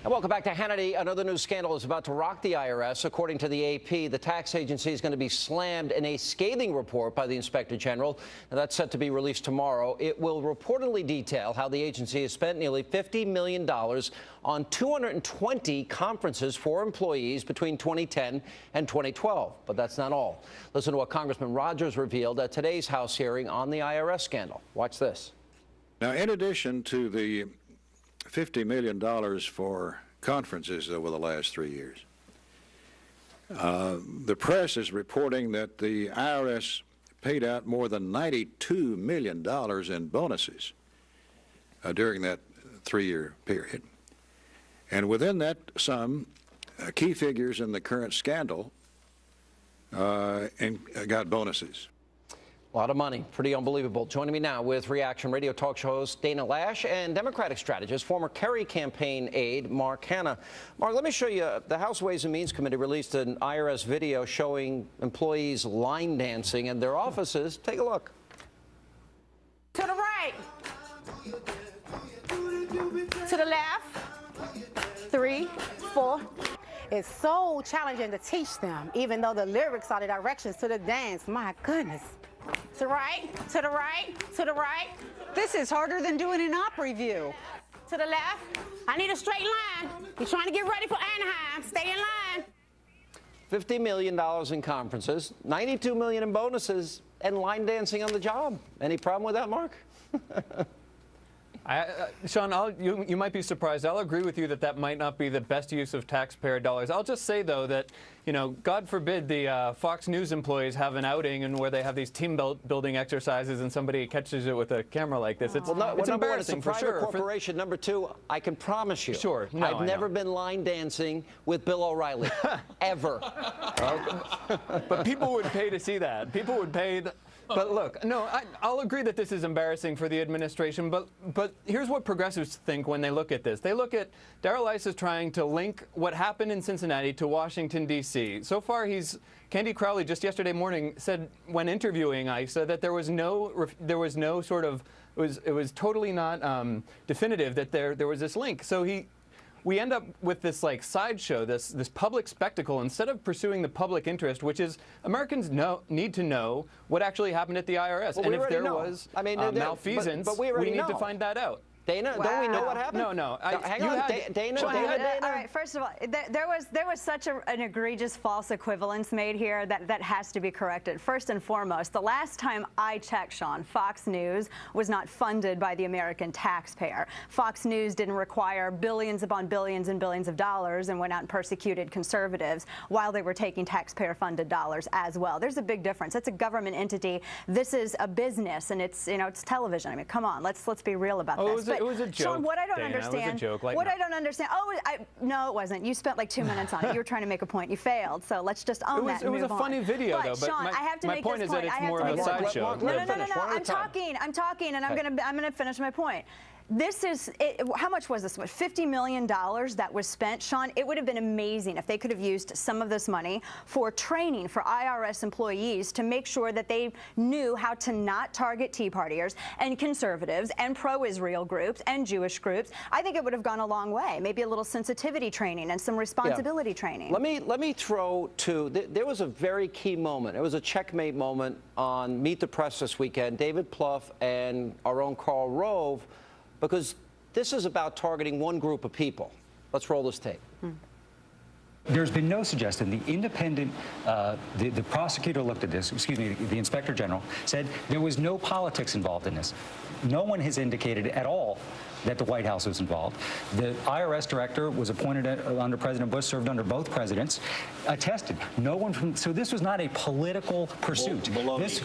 And welcome back to Hannity. Another new scandal is about to rock the IRS. According to the AP, the tax agency is going to be slammed in a scathing report by the Inspector General. And that's set to be released tomorrow. It will reportedly detail how the agency has spent nearly $50 million on 220 conferences for employees between 2010 and 2012. But that's not all. Listen to what Congressman Rogers revealed at today's House hearing on the IRS scandal. Watch this. Now, in addition to the $50 million for conferences over the last 3 years, the press is reporting that the IRS paid out more than $92 million in bonuses during that 3-year period. And within that sum, key figures in the current scandal got bonuses. A lot of money. Pretty unbelievable. Joining me now with Reaction Radio talk show host Dana Loesch and Democratic strategist, former Kerry campaign aide Mark Hanna. Mark, let me show you. The House Ways and Means Committee released an IRS video showing employees line dancing in their offices. Take a look. To the right. To the left. 3, 4. It's so challenging to teach them, even though the lyrics are the directions to the dance. My goodness. To the right, to the right, to the right. This is harder than doing an op review. To the left. I need a straight line. You're trying to get ready for Anaheim. Stay in line. $50 million in conferences, $92 million in bonuses, and line dancing on the job. Any problem with that, Mark? Sean, you might be surprised. I'll agree with you that that might not be the best use of taxpayer dollars. I'll just say, though, that, you know, God forbid the Fox News employees have an outing and where they have these team building exercises and somebody catches it with a camera like this. It's, it's embarrassing one, it's a for private sure. corporation. Number two, I can promise you. Sure. No, I've never been line dancing with Bill O'Reilly. Ever. But people would pay to see that. People would pay. But look, no, I'll agree that this is embarrassing for the administration, but here's what progressives think when they look at this. They look at Darrell Issa trying to link what happened in Cincinnati to Washington, D.C. So far, Candy Crowley just yesterday morning said when interviewing Issa that there was no sort of, it was totally not definitive that there was this link. So we end up with this like sideshow, this public spectacle, instead of pursuing the public interest, which is Americans need to know what actually happened at the IRS. Well, and if there was malfeasance, but we need to find that out. Dana, don't we know what happened? No. Hang on, Dana. All right, first of all, there was such an egregious false equivalence made here that has to be corrected. First and foremost, the last time I checked, Sean, Fox News was not funded by the American taxpayer. Fox News didn't require billions upon billions and billions of dollars and went out and persecuted conservatives while they were taking taxpayer-funded dollars as well. There's a big difference. It's a government entity. This is a business, and it's it's television. I mean, come on, let's be real about this. It was a joke. Sean, what I don't Dana, understand. It was a joke. What I don't understand. Oh, no, it wasn't. You spent like 2 minutes on it. You were trying to make a point. You failed. So let's just own that. It was a funny video, though. But Sean, I have to my make point this is that it's more of a sideshow. No. I'm talking, and I'm gonna finish my point. This is how much was this? $50 million that was spent, Sean. It would have been amazing if they could have used some of this money for training for IRS employees to make sure that they knew how to not target Tea Partiers and conservatives and pro-Israel groups and Jewish groups. I think it would have gone a long way. Maybe a little sensitivity training and some responsibility training. Let me throw to. There was a very key moment. It was a checkmate moment on Meet the Press this weekend. David Plouffe and our own Karl Rove. Because this is about targeting one group of people. Let's roll this tape. There's been no suggestion. The independent, the prosecutor looked at this, excuse me, the Inspector General said there was no politics involved in this. No one has indicated at all that the White House was involved. The IRS director was appointed under President Bush, served under both presidents, attested. No one from, so this was not a political pursuit. Baloney.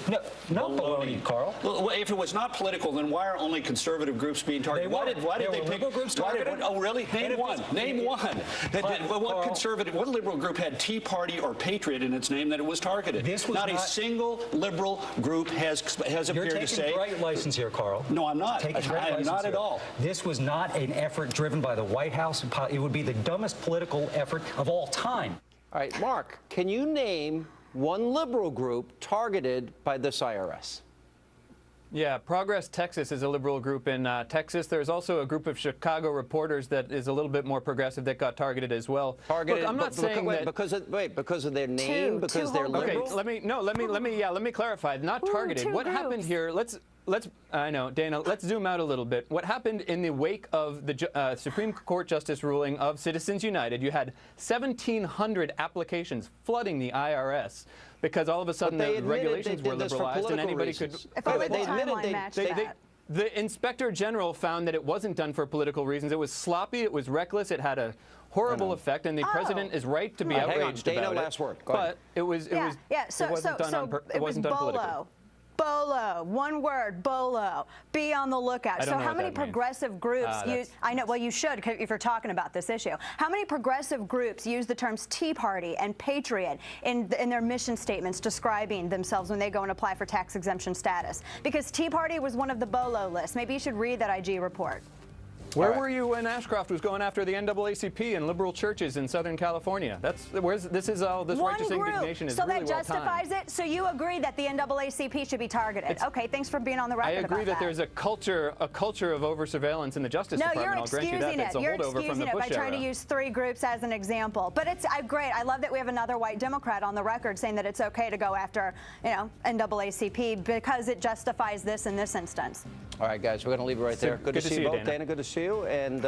No baloney, Carl. Well, if it was not political, then why are only conservative groups being targeted? Why did they pick groups targeted? Oh, really? Name one. Name one. What conservative, what liberal group had Tea Party or Patriot in its name that it was targeted? This was not a single liberal group has appeared to say. You're taking great license here, Carl. No, I'm not. I am not at all. This was not an effort driven by the White House. It would be the dumbest political effort of all time. All right, Mark, can you name one liberal group targeted by this IRS? Yeah, Progress Texas is a liberal group in Texas. There's also a group of Chicago reporters that is a little bit more progressive that got targeted as well. Targeted? Look, I'm not saying that because of their name, because they're liberal. Okay, let me clarify. Not targeted. What happened here? I know, Dana. Let's zoom out a little bit. What happened in the wake of the Supreme Court Justice ruling of Citizens United? You had 1,700 applications flooding the IRS. Because all of a sudden the regulations were liberalized and anybody could. If only the timeline matched that. The Inspector General found that it wasn't done for political reasons. It was sloppy. It was reckless. It had a horrible effect, and the president is right to be outraged Dana, about it. last word. Go ahead. But it wasn't done politically. Bolo, one word, Bolo. Be on the lookout. So how many progressive groups use, I know, well, you should if you're talking about this issue. How many progressive groups use the terms Tea Party and Patriot in their mission statements describing themselves when they go and apply for tax exemption status? Because Tea Party was one of the Bolo lists. Maybe you should read that IG report. Where were you when Ashcroft was going after the NAACP and liberal churches in Southern California? This righteous indignation is so really that justifies it. So you agree that the NAACP should be targeted? Okay, thanks for being on the record. I agree that there's a culture of over surveillance in the Justice Department. I'll grant you that. That's a holdover from the Bush by trying to use 3 groups as an example. But it's great. I love that we have another white Democrat on the record saying that it's okay to go after, NAACP because it justifies this in this instance. All right, guys, we're going to leave it right there. Good to see you both. Dana. Dana, good to see you. And